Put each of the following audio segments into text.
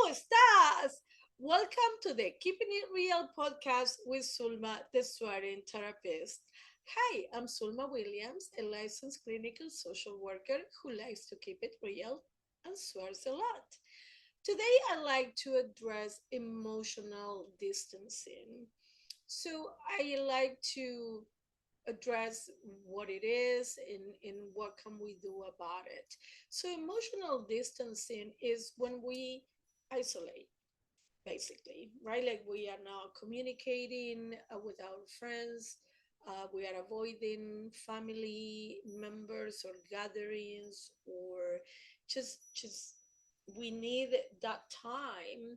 estás? Welcome to the Keeping It Real podcast with Sulma, the swearing therapist. Hi, I'm Sulma Williams, a licensed clinical social worker who likes to keep it real and swears a lot. Today, I like to address emotional distancing. So, I like to address what it is and what can we do about it. So emotional distancing is when we isolate, basically, right? Like we are not communicating with our friends. We are avoiding family members or gatherings, or just we need that time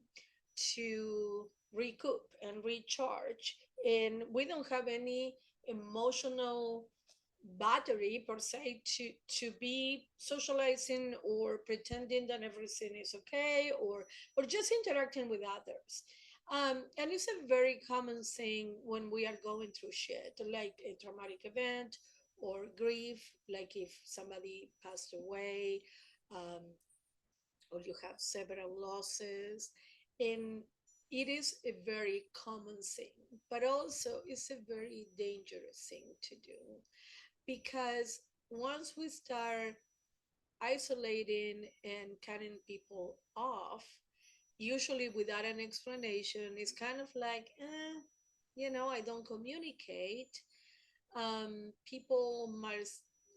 to recoup and recharge, and we don't have any emotional battery per se to be socializing or pretending that everything is okay, or just interacting with others. And it's a very common thing when we are going through shit like a traumatic event or grief, like if somebody passed away, um, or you have several losses. And it is a very common thing, but also it's a very dangerous thing to do, because once we start isolating and cutting people off, usually without an explanation, it's kind of like, I don't communicate. People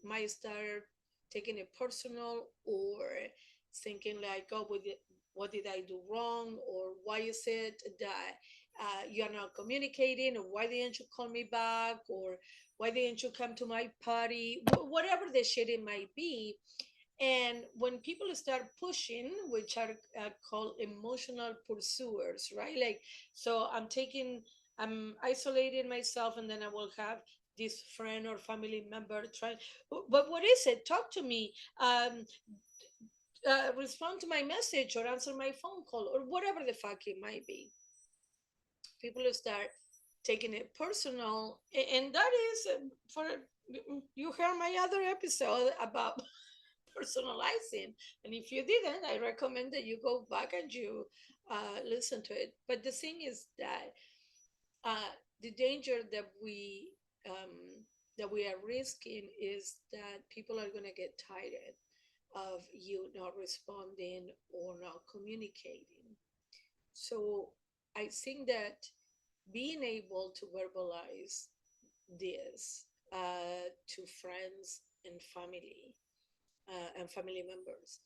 might start taking it personal, or thinking like, oh, what did I do wrong, or why is it that you're not communicating, or why didn't you call me back, or why didn't you come to my party, whatever the shit it might be. And when people start pushing, which are called emotional pursuers, right? Like, so I'm isolating myself, and then I will have this friend or family member try, but what is it? Talk to me. Respond to my message or answer my phone call or whatever the fuck it might be. People start taking it personal, and that is for you heard my other episode about personalizing. And if you didn't, I recommend that you go back and you listen to it. But the thing is that uh, the danger that we are risking is that people are going to get tired of you not responding or not communicating. So I think that being able to verbalize this to friends and family members,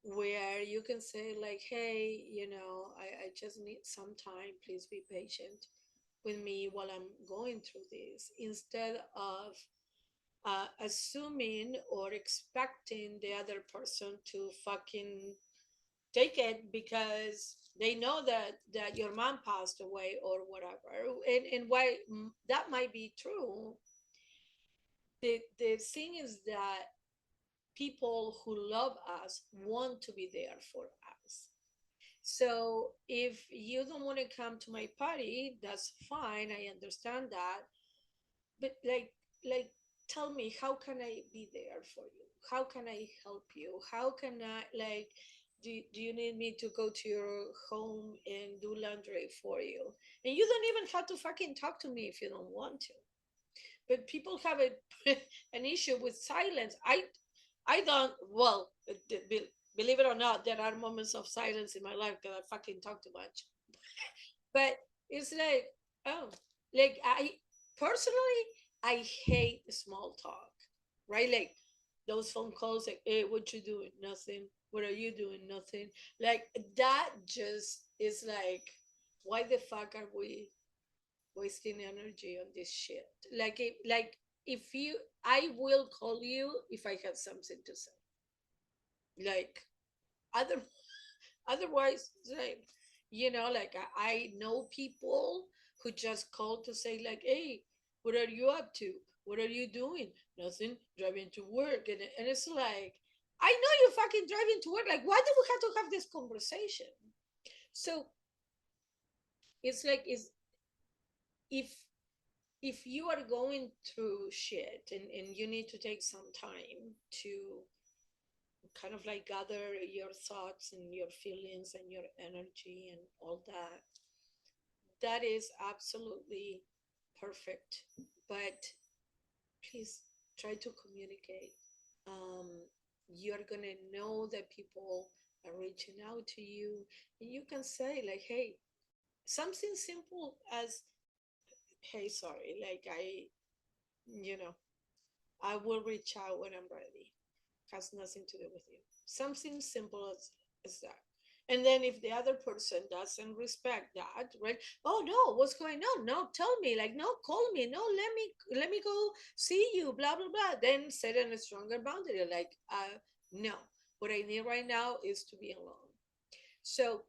where you can say like, hey, I just need some time, please be patient with me while I'm going through this, instead of assuming or expecting the other person to fucking take it because they know that your mom passed away or whatever. And why that might be true, the thing is that people who love us want to be there for us. So if you don't want to come to my party, that's fine. I understand that. But like tell me, how can I be there for you? How can I help you? How can I, like, do you need me to go to your home and do laundry for you? And you don't even have to fucking talk to me if you don't want to. But people have an issue with silence. I don't. Well, believe it or not, there are moments of silence in my life because I fucking talk too much. But it's like, oh, like I personally, I hate small talk, right? Like those phone calls, like, hey, what you doing? Nothing. What are you doing? Nothing. Like that just is like, why the fuck are we wasting energy on this shit? If you, I will call you if I have something to say. Like other otherwise, like, like I know people who just call to say like, hey, what are you up to? What are you doing? Nothing, driving to work. And it's like, I know you're fucking driving to work. Like, why do we have to have this conversation? So it's like, is if you are going through shit, and you need to take some time to kind of like gather your thoughts and your feelings and your energy and all that. That is absolutely perfect. But please try to communicate. Um, you're gonna know that people are reaching out to you, and you can say like, "Hey, something simple as, hey, sorry, like you know, I will reach out when I'm ready. Has nothing to do with you. Something simple as that." And then if the other person doesn't respect that, right? Oh no, what's going on? No, tell me. Like, no, call me. No, let me go see you. Blah blah blah. Then set a stronger boundary. Like, no. What I need right now is to be alone. So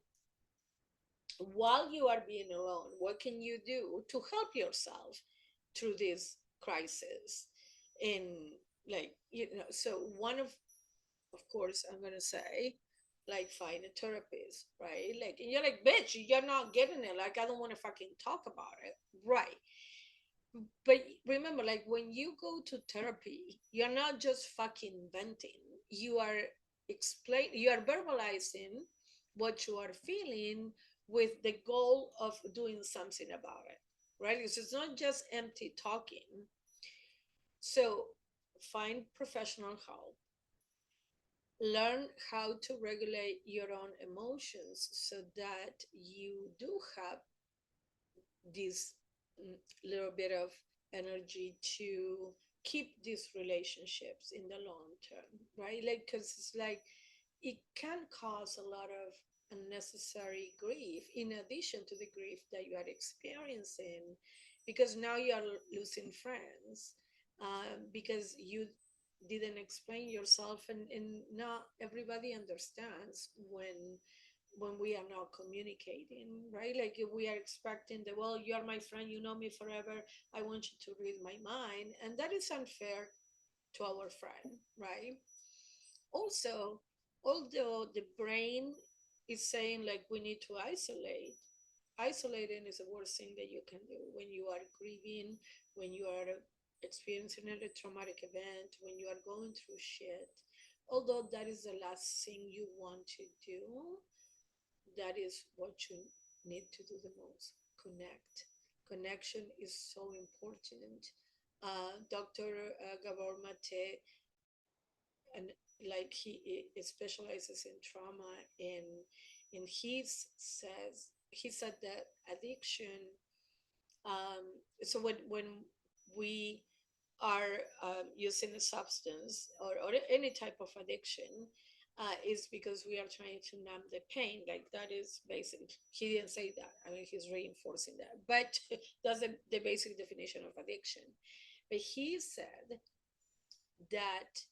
while you are being alone, what can you do to help yourself through this crisis? And like, so one of course, I'm gonna say, like, find a therapist, right? Like, and you're like, bitch, you're not getting it. Like, I don't want to fucking talk about it, right? But remember, like, when you go to therapy, you're not just fucking venting. You are you are verbalizing what you are feeling with the goal of doing something about it, right? Because it's not just empty talking. So find professional help, learn how to regulate your own emotions so that you do have this little bit of energy to keep these relationships in the long term, right? Like, because it's like it can cause a lot of unnecessary grief in addition to the grief that you are experiencing, because now you are losing friends, because you didn't explain yourself, and not everybody understands when we are not communicating, right? Like, if we are expecting that, well, you are my friend, you know me forever, I want you to read my mind, and that is unfair to our friend, right? Also, although the brain is saying like we need to isolate, isolating is the worst thing that you can do when you are grieving, when you are experiencing a traumatic event, when you are going through shit. Although that is the last thing you want to do, that is what you need to do the most. Connect. Connection is so important. Dr. Gabor Mate, and like he specializes in trauma, and he said that addiction, so when we are using a substance, or any type of addiction, is because we are trying to numb the pain. Like, that is basic. He didn't say that. I mean, he's reinforcing that. But that's the basic definition of addiction. But he said that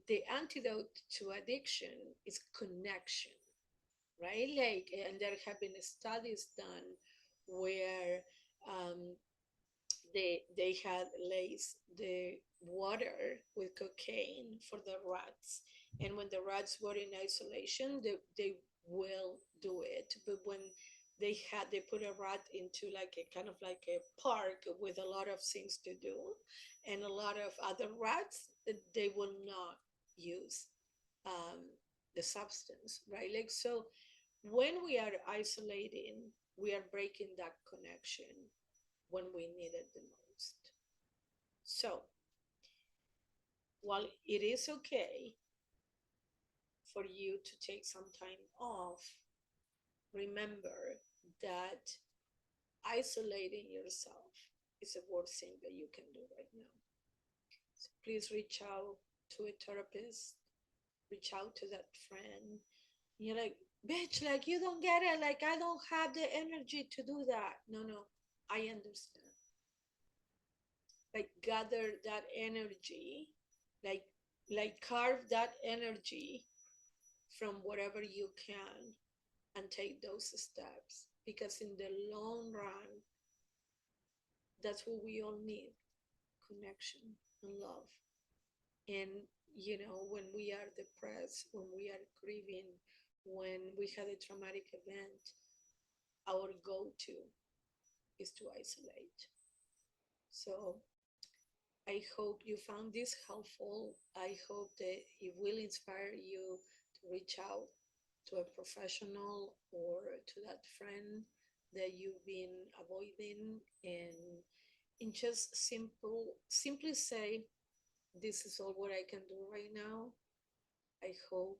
the antidote to addiction is connection, right? Like, and there have been studies done where they had laced the water with cocaine for the rats, and when the rats were in isolation, they will do it. But when they put a rat into like a kind of like a park with a lot of things to do and a lot of other rats, they will not use um, the substance, right? Like, so when we are isolating, we are breaking that connection when we need it the most. So, while it is okay for you to take some time off, remember that isolating yourself is the worst thing that you can do right now. So please reach out to a therapist, reach out to that friend. You're like, bitch, like, you don't get it. Like, I don't have the energy to do that. No, no, I understand. Like, gather that energy, like carve that energy from whatever you can, and take those steps, because in the long run, that's what we all need: connection and love. And when we are depressed, when we are grieving, when we had a traumatic event, our go-to is to isolate. So I hope you found this helpful. I hope that it will inspire you to reach out to a professional or to that friend that you've been avoiding, and just simply say, this is all what I can do right now. I hope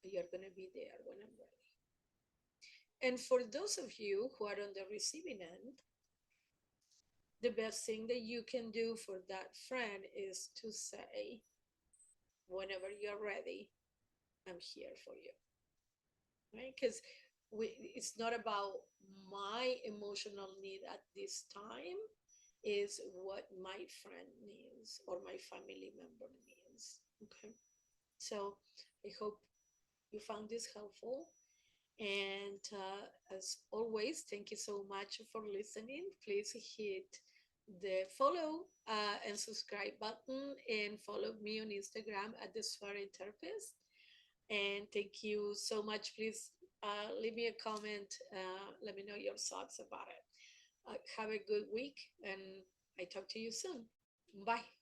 you're going to be there when I'm ready. And for those of you who are on the receiving end, the best thing that you can do for that friend is to say, whenever you're ready, I'm here for you, right? Because it's not about my emotional need at this time, is what my friend needs or my family member needs. Okay. So I hope you found this helpful. And as always, thank you so much for listening. Please hit the follow and subscribe button, and follow me on Instagram at the Swearing Therapist. And thank you so much. Please leave me a comment. Let me know your thoughts about it. Have a good week, and I talk to you soon. Bye.